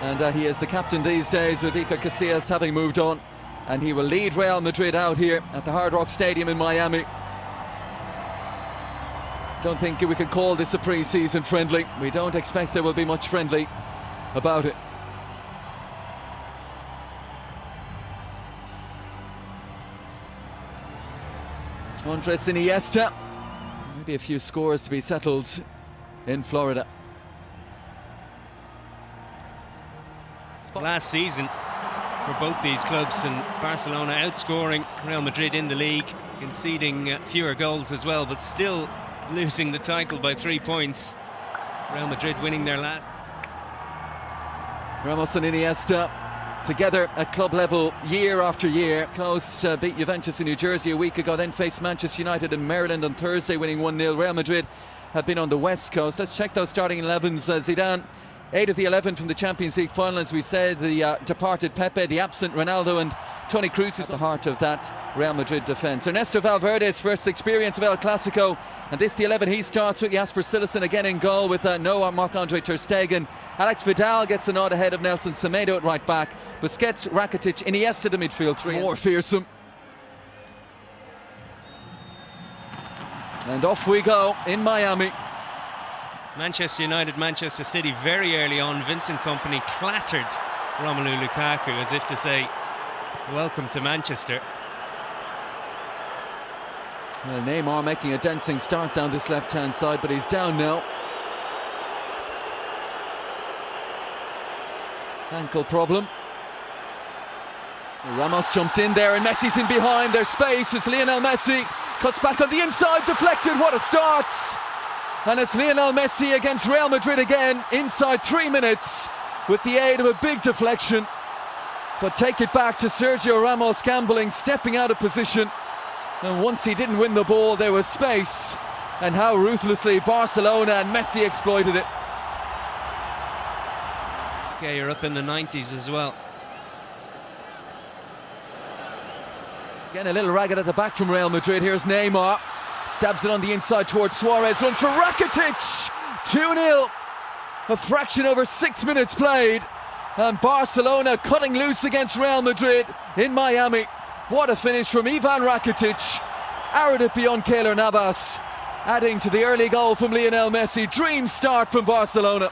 And he is the captain these days, with Iker Casillas having moved on. And he will lead Real Madrid out here at the Hard Rock Stadium in Miami. Don't think we can call this a pre-season friendly. We don't expect there will be much friendly about it. Andres Iniesta. Maybe a few scores to be settled in Florida. Last season for both these clubs, and Barcelona outscoring Real Madrid in the league, conceding fewer goals as well, but still losing the title by 3 points. Real Madrid winning their last. Ramos and Iniesta together at club level year after year. Coast beat Juventus in New Jersey a week ago, then faced Manchester United in Maryland on Thursday, winning 1-0. Real Madrid have been on the West Coast. Let's check those starting 11s. Zidane, 8 of the 11 from the Champions League final, as we said. The departed Pepe, the absent Ronaldo, and Toni Kroos is the heart of that Real Madrid defence. Ernesto Valverde's first experience of El Clasico, and this the 11 he starts with. Jasper Cillessen again in goal, with no Marc-Andre ter Stegen. Alex Vidal gets the nod ahead of Nelson Semedo at right back. Busquets, Rakitic, Iniesta the midfield three. More fearsome. And off we go in Miami. Manchester United, Manchester City very early on. Vincent Kompany clattered Romelu Lukaku as if to say, welcome to Manchester. Well, Neymar making a dancing start down this left-hand side, but he's down now. Ankle problem. Ramos jumped in there and Messi's in behind. There's space as Lionel Messi cuts back on the inside, deflected. What a start! And it's Lionel Messi against Real Madrid again inside 3 minutes with the aid of a big deflection. But take it back to Sergio Ramos, gambling, stepping out of position. And once he didn't win the ball, there was space. And how ruthlessly Barcelona and Messi exploited it. Okay, you're up in the 90s as well. Again, a little ragged at the back from Real Madrid. Here's Neymar. Stabs it on the inside towards Suarez. Runs for Rakitic. 2-0. A fraction over 6 minutes played. And Barcelona cutting loose against Real Madrid in Miami. What a finish from Ivan Rakitic. Arrowed it beyond Keylor Navas. Adding to the early goal from Lionel Messi. Dream start from Barcelona.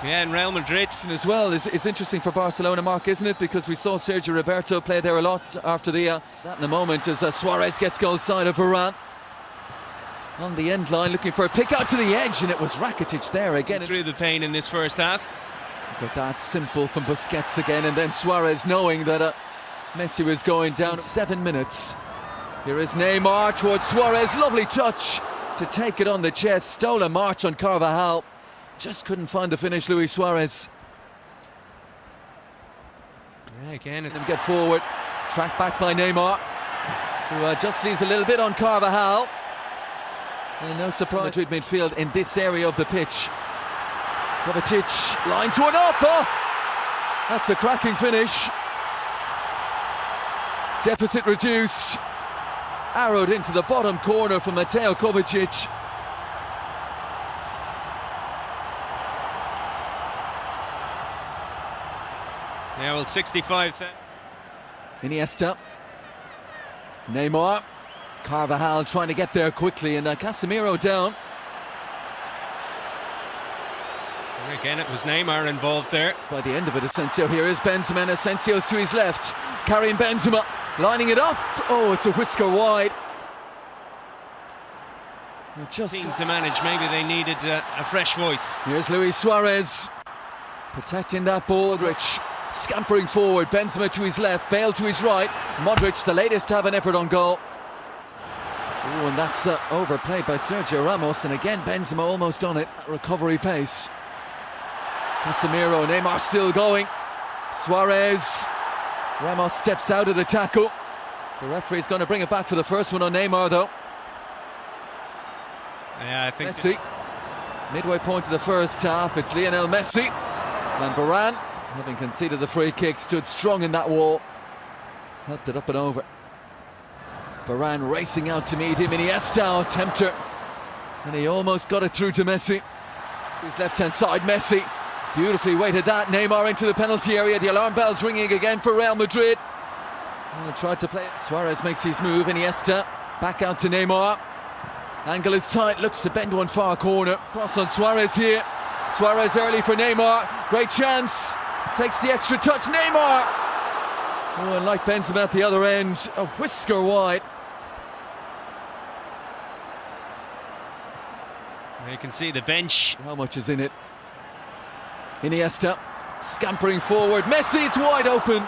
Yeah, and Real Madrid as well is interesting for Barcelona, Mark, isn't it? Because we saw Sergio Roberto play there a lot after that in a moment, as Suarez gets goal side of Varane. On the end line, looking for a pick out to the edge, and it was Rakitic there again. Through the pain in this first half. But that's simple from Busquets again, and then Suarez knowing that Messi was going down. 7 minutes. Here is Neymar towards Suarez. Lovely touch to take it on the chest. Stole a march on Carvajal. Just couldn't find the finish, Luis Suarez. Yeah, again, it's... Get forward. Tracked back by Neymar, who just leaves a little bit on Carvajal. And no surprise, Madrid midfield in this area of the pitch. Kovacic, line to an up. Oh, that's a cracking finish. Deficit reduced. Arrowed into the bottom corner from Mateo Kovacic. Yeah, well, 65. Iniesta. Neymar. Carvajal trying to get there quickly, and Casemiro down. And again, it was Neymar involved there. By the end of it, Asensio. Here is Benzema, and Asensio's to his left. Carrying Benzema, lining it up. Oh, it's a whisker wide. Just team to manage. Maybe they needed a fresh voice. Here's Luis Suarez protecting that ball. Rich scampering forward. Benzema to his left, Bale to his right. Modric, the latest to have an effort on goal. Oh, and that's overplayed by Sergio Ramos, and again Benzema almost on it at recovery pace. Casemiro, Neymar still going. Suarez. Ramos steps out of the tackle. The referee's going to bring it back for the first one on Neymar, though. Yeah, I think Messi. Midway point of the first half, it's Lionel Messi. And Varane, having conceded the free kick, stood strong in that wall. Helped it up and over. Varane racing out to meet him. Iniesta, tempter. And he almost got it through to Messi. His left-hand side, Messi. Beautifully weighted that. Neymar into the penalty area. The alarm bells ringing again for Real Madrid. Tried to play it. Suarez makes his move. Iniesta back out to Neymar. Angle is tight. Looks to bend one far corner. Cross on Suarez here. Suarez early for Neymar. Great chance. Takes the extra touch. Neymar. Oh, and like Benzema at the other end, a whisker wide. You can see the bench. How much is in it? Iniesta scampering forward. Messi, it's wide open.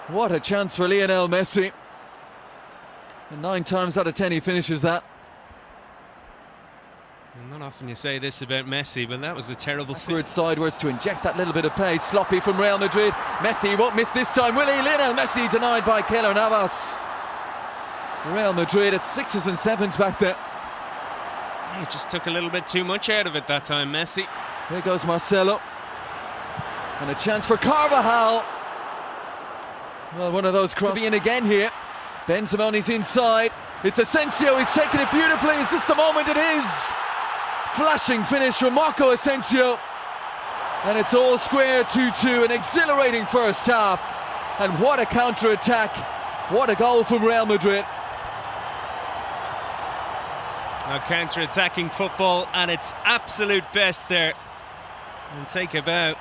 What a chance for Lionel Messi. And 9 times out of 10 he finishes that. And not often you say this about Messi, but that was a terrible forward sideways to inject that little bit of pace. Sloppy from Real Madrid. Messi won't miss this time, will he? Lionel Messi denied by Keylor Navas. Real Madrid at 6s and 7s back there. He just took a little bit too much out of it that time, Messi. Here goes Marcelo. And a chance for Carvajal. Well, one of those crosses in again here. Benzema's inside. It's Asensio, he's taken it beautifully. Is this the moment? It is! Flashing finish from Marco Asensio. And it's all square 2-2. An exhilarating first half. And what a counter-attack. What a goal from Real Madrid. Now counter-attacking football at its absolute best there. And take a bow.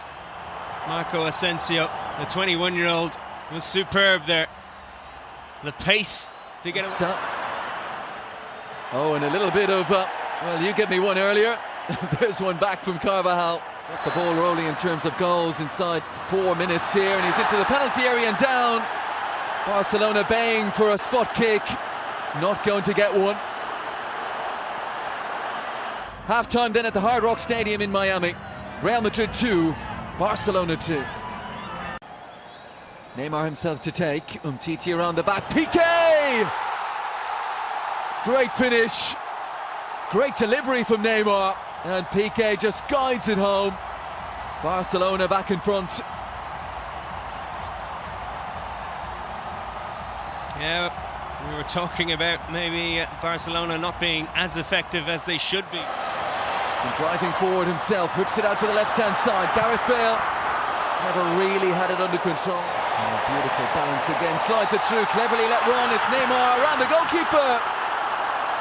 Marco Asensio, the 21-year-old, was superb there. The pace to get away. Oh, and a little bit of, well, you get me one earlier. There's one back from Carvajal. Got the ball rolling in terms of goals inside 4 minutes here, and he's into the penalty area and down. Barcelona baying for a spot kick. Not going to get one. Half-time then at the Hard Rock Stadium in Miami. Real Madrid 2, Barcelona 2. Neymar himself to take. Umtiti around the back. Piqué! Great finish. Great delivery from Neymar. And Piqué just guides it home. Barcelona back in front. Yeah, we were talking about maybe Barcelona not being as effective as they should be. And driving forward himself, whips it out to the left-hand side. Gareth Bale never really had it under control. Oh, beautiful balance again, slides it through, cleverly let run. It's Neymar around the goalkeeper,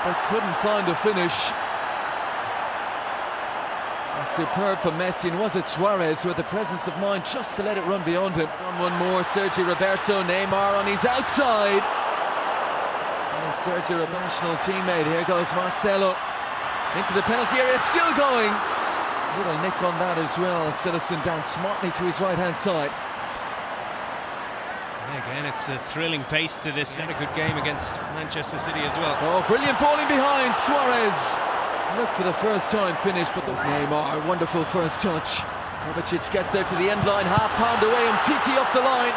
but couldn't find a finish. Superb for Messi, and was it Suarez who had the presence of mind just to let it run beyond him. One more, Sergio Roberto. Neymar on his outside. And Sergio, a national teammate. Here goes Marcelo. Into the penalty area, still going. Little nick on that as well. Citizen down smartly to his right-hand side. Again, it's a thrilling pace to this. Had a good game against Manchester City as well. Oh, brilliant ball in behind. Suarez. Look for the first time finish, but there's Neymar. Wonderful first touch. Kovacic gets there to the end line. Half pound away. Umtiti off the line.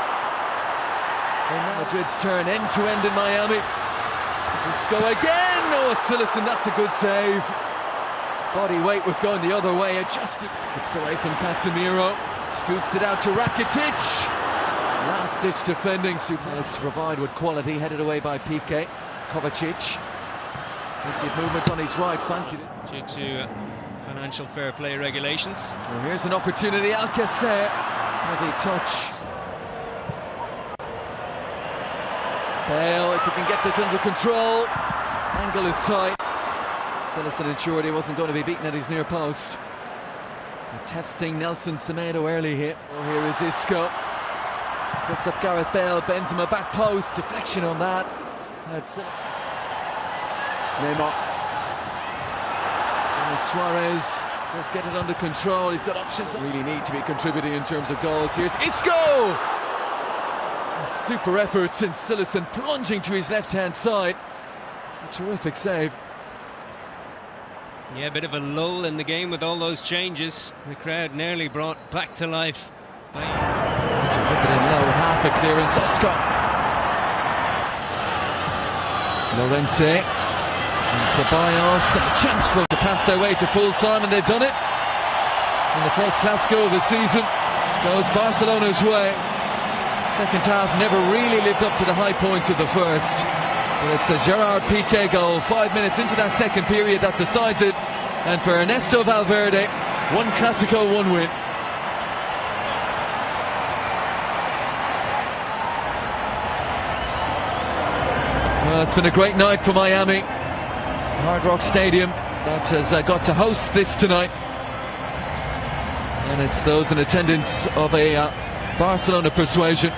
And Madrid's turn end-to-end in Miami. Let's go again. Oh, Citizen, that's a good save. Body weight was going the other way. Adjusted. Skips away from Casemiro. Scoops it out to Rakitic. Last-ditch defending. Superlative to provide with quality. Headed away by Piqué. Kovacic. Movement on his right. Fancied it. Due to financial fair play regulations. Well, here's an opportunity. Alcacer. Heavy touch. Bale, if he can get this under control. Angle is tight. Citizen ensured he wasn't going to be beaten at his near post. They're testing Nelson Semedo early here. Oh, here is Isco. Sets up Gareth Bale. Benzema back post. Deflection on that. That's it. Neymar. And Suarez just get it under control. He's got options. Really need to be contributing in terms of goals. Here's Isco. Super efforts, and Citizen plunging to his left-hand side. It's a terrific save. Yeah, a bit of a lull in the game with all those changes. The crowd nearly brought back to life. Just a bit in low, half a clearance. Oscar. Llorente. And Ceballos. A chance for to pass their way to full time, and they've done it. In the first Clasico of the season goes Barcelona's way. Second half never really lived up to the high points of the first. But it's a Gerard Piqué goal 5 minutes into that second period that decides it. And for Ernesto Valverde, one Clásico, one win. Well, it's been a great night for Miami. Hard Rock Stadium that has got to host this tonight. And it's those in attendance of a Barcelona persuasion.